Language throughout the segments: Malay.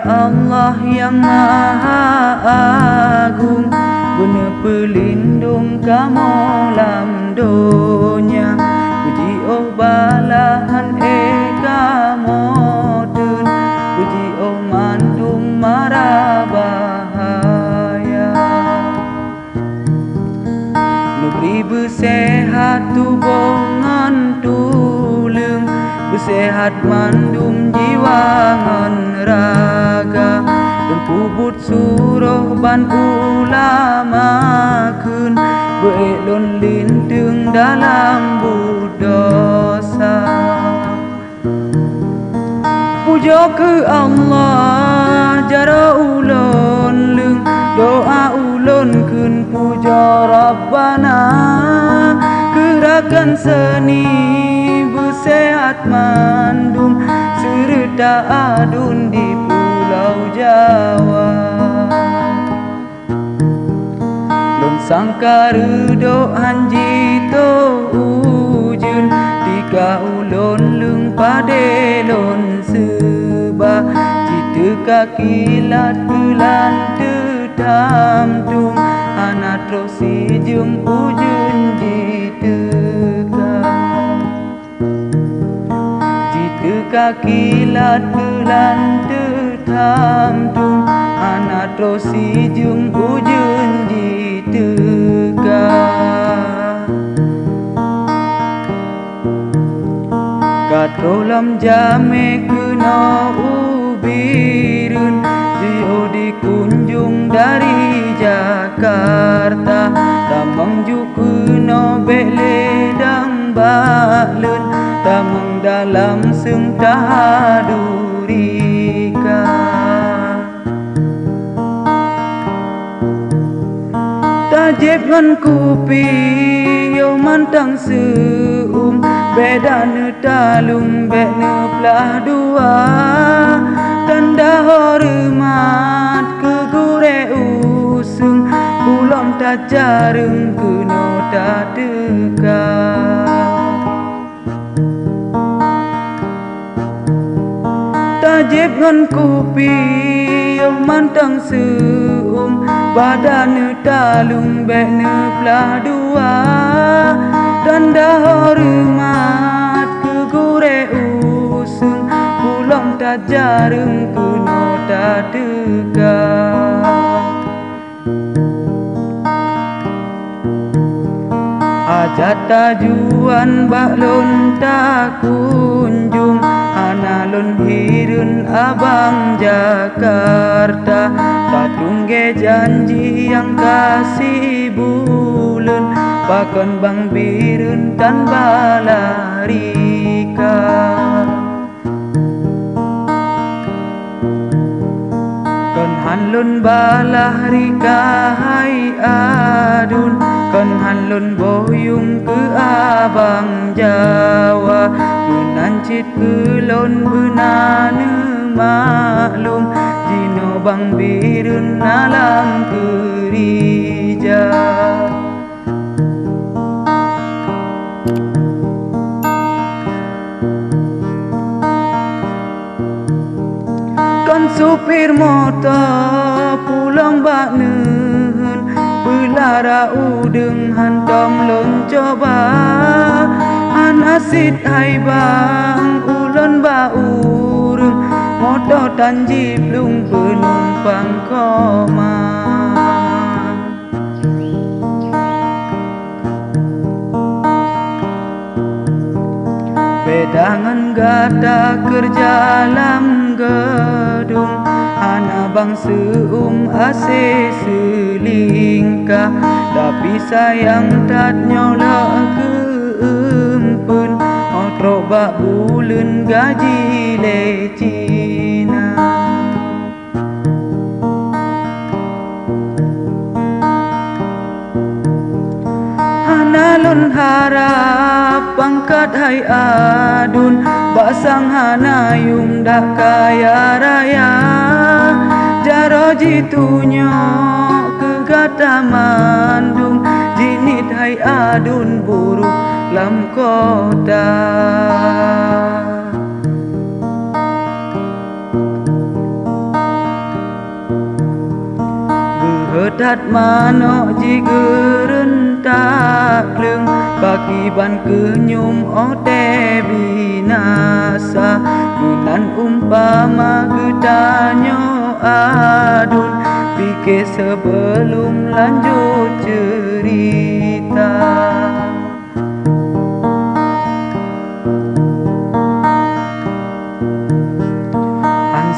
Allah yang Maha Agung, benar pelindung kamu lam dunia. Puji oh balahan kamu dun, puji oh mandum mara bahaya. Nubri bersehat tubuh ngan tulung, bersehat mandum jiwa ngan raga, dan pubut suruh ban ulama kun, beelon lindung dalam budosa. Puja ke Allah jara ulun lung, doa ulun kun puja Rabbana. Gerakan seni bersehat mandum, serta adun di Pulau Jawa. Lon sangka redok hanji to ujun, tiga ulun lung pade lon seba. Cita kaki lat bulan tetam tung, anak trosi jung ujun jiteka. Cita kaki lat bulan tetam tung, anak trosi jung ujun jiteka. Katrolam jame kena ubirun, jio dikunjung dari Jakarta. Tamang juku no beledang balun, tamang dalam seng tahadurika. Tajib ngan kupi yo mantang seum, beda ne talung be ne pelah dua. Tanda hormat ke gure usung, kulom tak jareng kuno tak dekat. Tajib ngan kupi yo mantang seum, badan talung be ne pelah dua. Tanda hormat ke gure usung, kulom tak jareng kuno tak dekat. Ajat tajuan baklon tak kunjung, analun hirun abang Jakarta. Tatungge janji yang kasih bulan, bahkan bang birun tan balarika. Kon hanlun balarika hai adun, kon hanlun boyung ke abang Jawa. Benancit kelon benane maklum, jino bang birun alam kerija. Kon supir motor pulang bak neun, belara udeng hantom lon coba. Anasit hai bang ulon ba urung, motor tanji plung penumpang koma. Bedangan gata kerja lam gedung, anak bang seum ase selingkah. Tapi sayang tak nyola keempun, otrok bak bulan gaji le Cina. Analun harap pangkat hai adun, basang hanayung dak kaya raya. Jaro jitunya ke gata mandung, jinit hai adun buruk lam kota. Badat manok jigeren tak leng bagi ban kenyum ote binasa menan umpama getanyo adun pikir sebelum lanjut cerita.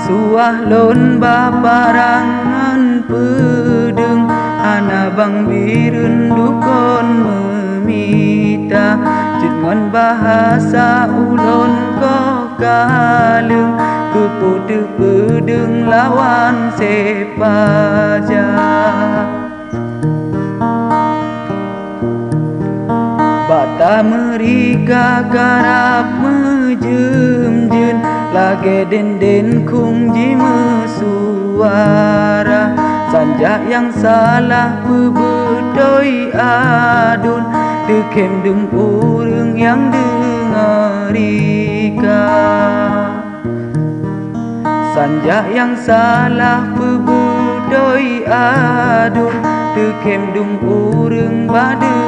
Suah lon baparangan pedeng anabang birun dukon memita jengon bahasa ulon ko kaleng keputu pedeng lawan sepaja. Bata merika karap mejem-jen lage den kung ji mesuara sanja yang salah pebedoi adun dekem dung urang yang dengarika sanja yang salah pebedoi adun dekem dung urang badengarika.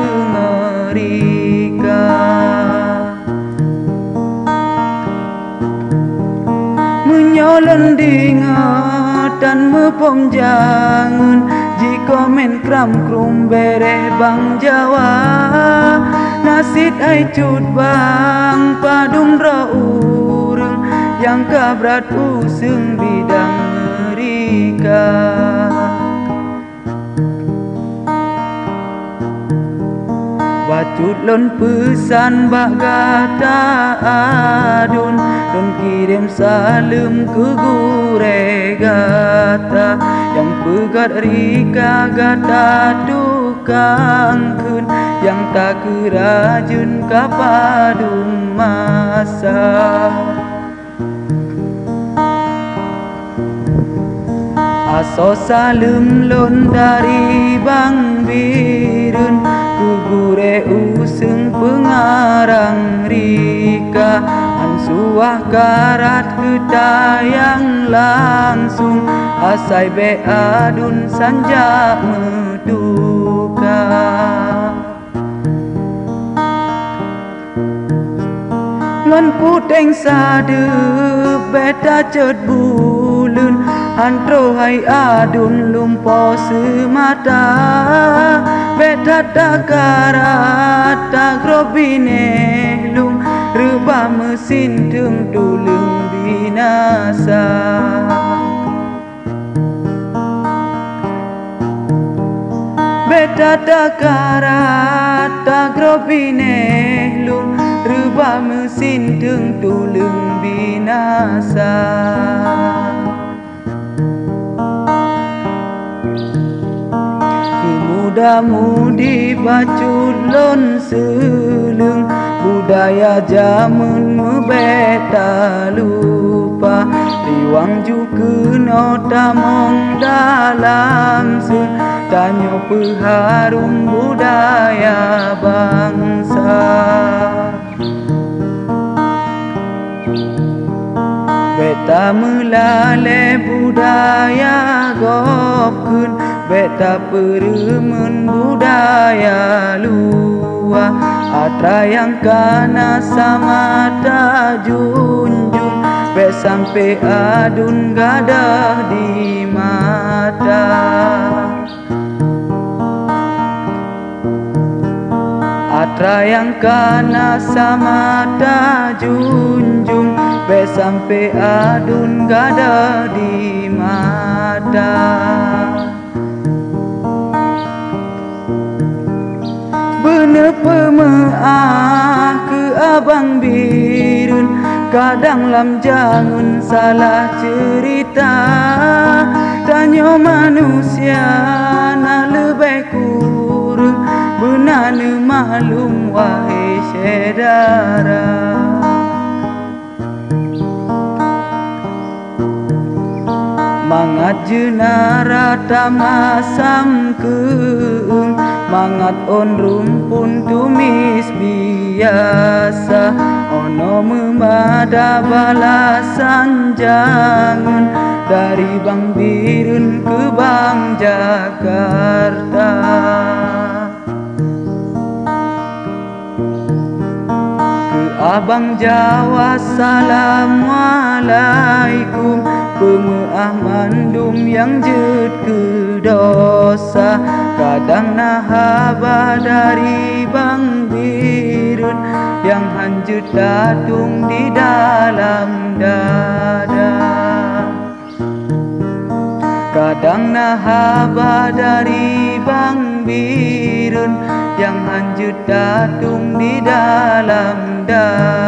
Menyolon dingatan mepom jangan jika men kram krum bereh bang Jawa nasid ai cut bang padung ra urang yang kabrat usung bidang merika. Bacut lon pesan bak gata adun lon kirim salam ke gure gata yang pegat rika gata tukang kun yang tak kerajun kapadung masa. Aso salam lon dari bang birun gure usung pengarang rika ansuah karat ketayang langsung asai be adun sanja meduka. Ngan puteng sade beta cet bulun antro hai adun lumpo semata beta takarat tagrobine lum reba mesin tung dulung binasa. Beta takarat tagrobine lum reba mesin tung dulung binasa. Muda-mudi bacut lon seleng budaya jamun beta lupa riwang juga nota mong dalam sun tanyo peharum budaya bangsa. Beta melale budaya gopkeun beta peremen budaya luar atra yang kana samata junjung be sampai adun gadah di mata. Atra yang kana samata junjung be sampai adun gadah di mata. Bener pemaah ke abang birun kadang lam jangan salah cerita tanyo manusia na lebih kurang benana maklum wahai saudara. Mangat jenara tamasam keung mangat on rumpun tumis biasa ono memada balasan jangan dari Bang Birun ke Bang Jakarta. Ke Abang Jawa assalamualaikum, pemeah mandum yang jet ke dosa. Kadang nahaba dari Bang Birun yang hanjut datung di dalam dada. Kadang nahaba dari Bang Birun yang hanjut datung di dalam dada.